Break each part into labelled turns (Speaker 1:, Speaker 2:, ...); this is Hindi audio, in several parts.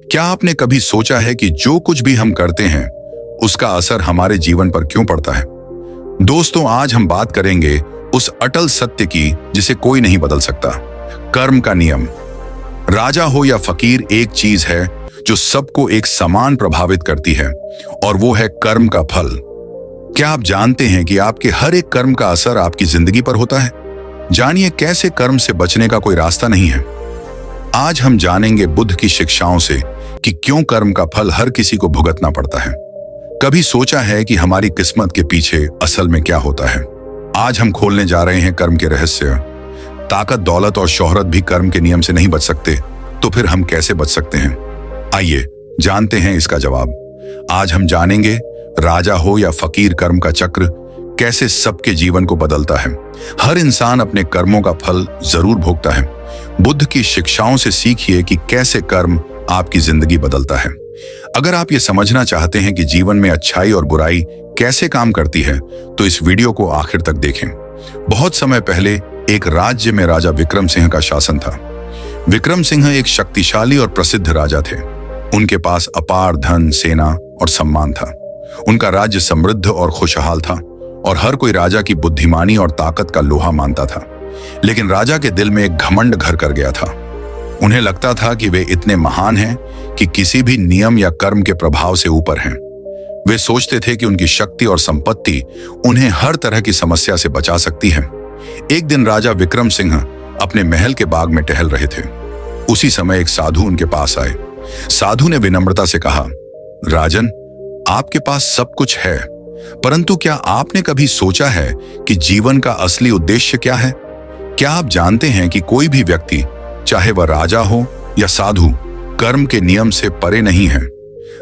Speaker 1: क्या आपने कभी सोचा है कि जो कुछ भी हम करते हैं उसका असर हमारे जीवन पर क्यों पड़ता है? दोस्तों, आज हम बात करेंगे उस अटल सत्य की जिसे कोई नहीं बदल सकता, कर्म का नियम। राजा हो या फकीर, एक चीज है जो सबको एक समान प्रभावित करती है और वो है कर्म का फल। क्या आप जानते हैं कि आपके हर एक कर्म का असर आपकी जिंदगी पर होता है? जानिए कैसे कर्म से बचने का कोई रास्ता नहीं है। आज हम जानेंगे बुद्ध की शिक्षाओं से कि क्यों कर्म का फल हर किसी को भुगतना पड़ता है। कभी सोचा है कि हमारी किस्मत के पीछे असल में क्या होता है? आज हम खोलने जा रहे हैं कर्म के रहस्य। ताकत, दौलत और शोहरत भी कर्म के नियम से नहीं बच सकते, तो फिर हम कैसे बच सकते हैं? आइए जानते हैं इसका जवाब। आज हम जानेंगे राजा हो या फकीर, कर्म का चक्र कैसे सबके जीवन को बदलता है। हर इंसान अपने कर्मों का फल जरूर भोगता है। बुद्ध की शिक्षाओं से सीखिए कि कैसे कर्म आपकी जिंदगी बदलता है। अगर आप ये समझना चाहते हैं कि जीवन में अच्छाई और बुराई कैसे काम करती है, तो इस वीडियो को आखिर तक देखें। बहुत समय पहले एक राज्य में राजा विक्रम सिंह का शासन था। विक्रम सिंह एक शक्तिशाली और प्रसिद्ध राजा थे। उनके पास अपार धन, सेना और सम्मान था। उनका राज्य समृद्ध और खुशहाल था और हर कोई राजा की बुद्धिमानी और ताकत का लोहा मानता था। लेकिन राजा के दिल में एक घमंड घर कर गया था। उन्हें लगता था कि वे इतने महान हैं कि किसी भी नियम या कर्म के प्रभाव से ऊपर हैं। वे सोचते थे कि उनकी शक्ति और संपत्ति उन्हें हर तरह की समस्या से बचा सकती है। एक दिन राजा विक्रम सिंह अपने महल के बाग में टहल रहे थे। उसी समय एक साधु उनके पास आए। साधु ने विनम्रता से कहा, राजन, आपके पास सब कुछ है, परंतु क्या आपने कभी सोचा है कि जीवन का असली उद्देश्य क्या है? क्या आप जानते हैं कि कोई भी व्यक्ति, चाहे वह राजा हो या साधु, कर्म के नियम से परे नहीं है?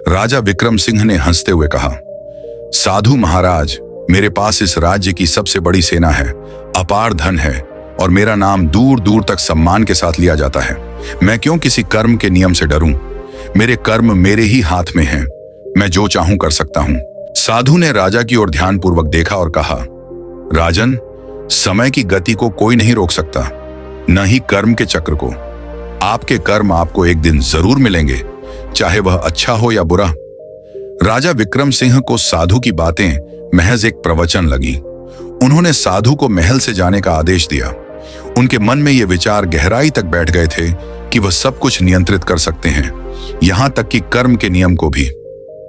Speaker 1: राजा विक्रम सिंह ने हंसते हुए कहा, साधु महाराज, मेरे पास इस राज्य की सबसे बड़ी सेना है, अपार धन है और मेरा नाम दूर दूर तक सम्मान के साथ लिया जाता है। मैं क्यों किसी कर्म के नियम से डरूं? मेरे कर्म मेरे ही हाथ में हैं। मैं जो चाहूं कर सकता हूं। साधु ने राजा की ओर ध्यानपूर्वक देखा और कहा, राजन, समय की गति को कोई नहीं रोक सकता, न ही कर्म के चक्र को। आपके कर्म आपको एक दिन जरूर मिलेंगे, चाहे वह अच्छा हो या बुरा। राजा विक्रम सिंह को साधु की बातें महज एक प्रवचन लगी। उन्होंने साधु को महल से जाने का आदेश दिया। उनके मन में ये विचार गहराई तक बैठ गए थे कि वह सब कुछ नियंत्रित कर सकते हैं, यहां तक कि कर्म के नियम को भी।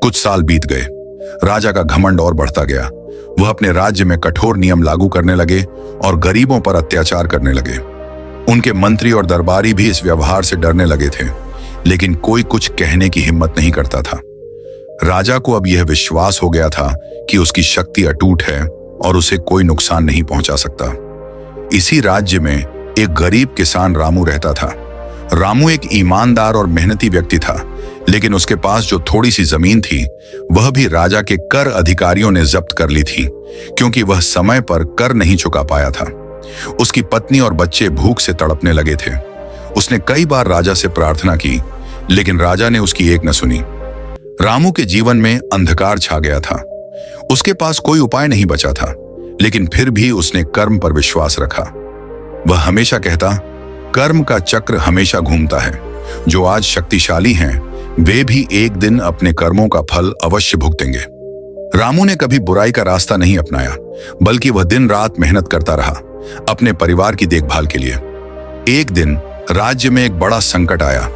Speaker 1: कुछ साल बीत गए। राजा का घमंड और बढ़ता गया। वह अपने राज्य में कठोर नियम लागू करने लगे और गरीबों पर अत्याचार करने लगे। उनके मंत्री और दरबारी भी इस व्यवहार से डरने लगे थे, लेकिन कोई कुछ कहने की हिम्मत नहीं करता था। राजा को अब यह विश्वास हो गया था कि उसकी शक्ति अटूट है और उसे कोई नुकसान नहीं पहुंचा सकता। इसी राज्य में एक गरीब किसान रामू रहता था। रामू एक ईमानदार और मेहनती व्यक्ति था, लेकिन उसके पास जो थोड़ी सी जमीन थी वह भी राजा के कर अधिकारियों ने जब्त कर ली थी, क्योंकि वह समय पर कर नहीं चुका पाया था। उसकी पत्नी और बच्चे भूख से तड़पने लगे थे। उसने कई बार राजा से प्रार्थना की, लेकिन राजा ने उसकी एक न सुनी। रामू के जीवन में अंधकार छा गया था। उसके पास कोई उपाय नहीं बचा था, लेकिन फिर भी उसने कर्म पर विश्वास रखा। वह हमेशा कहता, कर्म का चक्र हमेशा घूमता है। जो आज शक्तिशाली हैं, वे भी एक दिन अपने कर्मों का फल अवश्य भुगतेंगे। रामू ने कभी बुराई का रास्ता नहीं अपनाया, बल्कि वह दिन रात मेहनत करता रहा अपने परिवार की देखभाल के लिए। एक दिन राज्य में एक बड़ा संकट आया।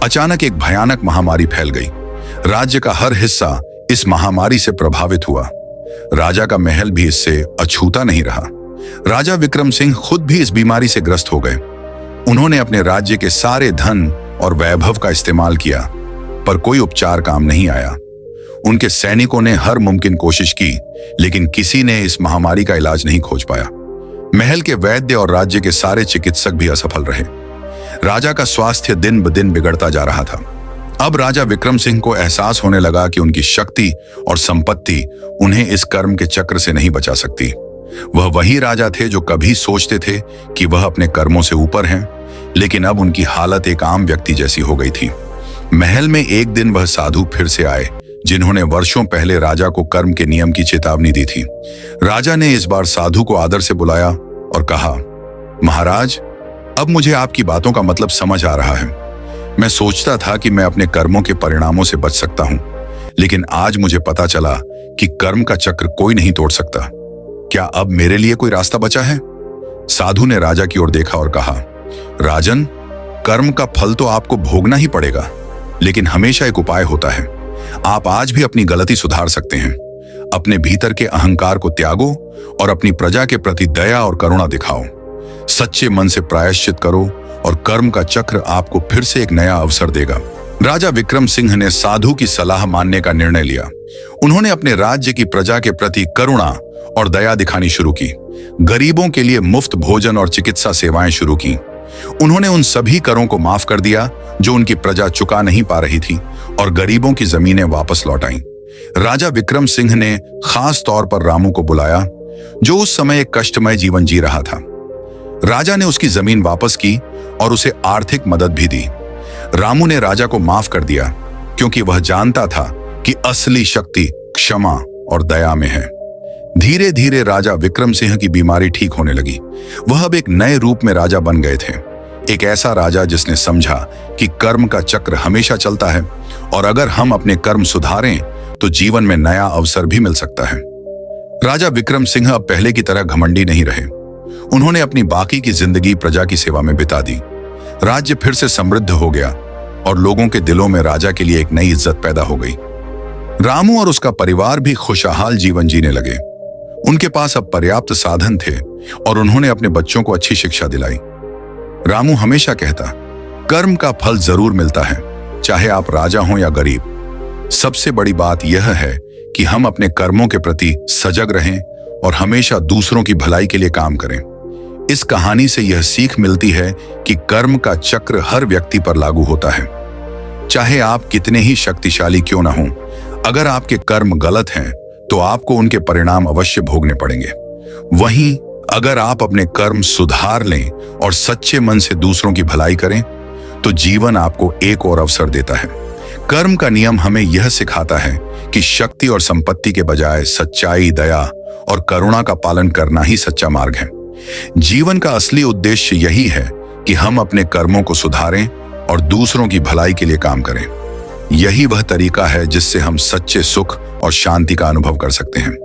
Speaker 1: अचानक एक भयानक महामारी फैल गई। राज्य का हर हिस्सा इस महामारी से प्रभावित हुआ। राजा का महल भी इससे अछूता नहीं रहा। राजा विक्रम सिंह खुद भी इस बीमारी से ग्रस्त हो गए। उन्होंने अपने राज्य के सारे धन और वैभव का इस्तेमाल किया, पर कोई उपचार काम नहीं आया। उनके सैनिकों ने हर मुमकिन कोशिश की, लेकिन किसी ने इस महामारी का इलाज नहीं खोज पाया। महल के वैद्य और राज्य के सारे चिकित्सक भी असफल रहे। राजा का स्वास्थ्य दिन ब दिन बिगड़ता जा रहा था। अब राजा विक्रम सिंह को एहसास होने लगा कि उनकी शक्ति और संपत्ति उन्हें इस कर्म के चक्र से नहीं बचा सकती। वह वही राजा थे जो कभी सोचते थे कि वह अपने कर्मों से ऊपर हैं, लेकिन अब उनकी हालत एक आम व्यक्ति जैसी हो गई थी। महल में एक दिन वह साधु फिर से आए, जिन्होंने वर्षों पहले राजा को कर्म के नियम की चेतावनी दी थी। राजा ने इस बार साधु को आदर से बुलाया और कहा, महाराज, अब मुझे आपकी बातों का मतलब समझ आ रहा है। मैं सोचता था कि मैं अपने कर्मों के परिणामों से बच सकता हूं, लेकिन आज मुझे पता चला कि कर्म का चक्र कोई नहीं तोड़ सकता। क्या अब मेरे लिए कोई रास्ता बचा है? साधु ने राजा की ओर देखा और कहा, राजन, कर्म का फल तो आपको भोगना ही पड़ेगा, लेकिन हमेशा एक उपाय होता है। आप आज भी अपनी गलती सुधार सकते हैं। अपने भीतर के अहंकार को त्यागो और अपनी प्रजा के प्रति दया और करुणा दिखाओ। सच्चे मन से प्रायश्चित करो और कर्म का चक्र आपको फिर से एक नया अवसर देगा। राजा विक्रम सिंह ने साधु की सलाह मानने का निर्णय लिया। उन्होंने अपने राज्य की प्रजा के प्रति करुणा और दया दिखानी शुरू की। गरीबों के लिए मुफ्त भोजन और चिकित्सा सेवाएं शुरू की। उन्होंने उन सभी करों को माफ कर दिया जो उनकी प्रजा चुका नहीं पा रही थी और गरीबों की जमीनें वापस लौटाई। राजा विक्रम सिंह ने खास तौर पर रामू को बुलाया, जो उस समय एक कष्टमय जीवन जी रहा था। राजा ने उसकी जमीन वापस की और उसे आर्थिक मदद भी दी। रामू ने राजा को माफ कर दिया क्योंकि वह जानता था कि असली शक्ति क्षमा और दया में है। धीरे धीरे राजा विक्रम सिंह की बीमारी ठीक होने लगी। वह अब एक नए रूप में राजा बन गए थे, एक ऐसा राजा जिसने समझा कि कर्म का चक्र हमेशा चलता है और अगर हम अपने कर्म सुधारें तो जीवन में नया अवसर भी मिल सकता है। राजा विक्रम सिंह अब पहले की तरह घमंडी नहीं रहे। उन्होंने अपनी बाकी की जिंदगी प्रजा की सेवा में बिता दी। राज्य फिर से समृद्ध हो गया और लोगों के दिलों में राजा के लिए एक नई इज्जत पैदा हो गई। रामू और उसका परिवार भी खुशहाल जीवन जीने लगे। उनके पास अब पर्याप्त साधन थे और उन्होंने अपने बच्चों को अच्छी शिक्षा दिलाई। रामू हमेशा कहता, कर्म का फल जरूर मिलता है, चाहे आप राजा हो या गरीब। सबसे बड़ी बात यह है कि हम अपने कर्मों के प्रति सजग रहें और हमेशा दूसरों की भलाई के लिए काम करें। इस कहानी से यह सीख मिलती है कि कर्म का चक्र हर व्यक्ति पर लागू होता है। चाहे आप कितने ही शक्तिशाली क्यों ना हों, अगर आपके कर्म गलत हैं तो आपको उनके परिणाम अवश्य भोगने पड़ेंगे। वहीं अगर आप अपने कर्म सुधार लें और सच्चे मन से दूसरों की भलाई करें तो जीवन आपको एक और अवसर देता है। कर्म का नियम हमें यह सिखाता है कि शक्ति और संपत्ति के बजाय सच्चाई, दया और करुणा का पालन करना ही सच्चा मार्ग है। जीवन का असली उद्देश्य यही है कि हम अपने कर्मों को सुधारें और दूसरों की भलाई के लिए काम करें। यही वह तरीका है जिससे हम सच्चे सुख और शांति का अनुभव कर सकते हैं।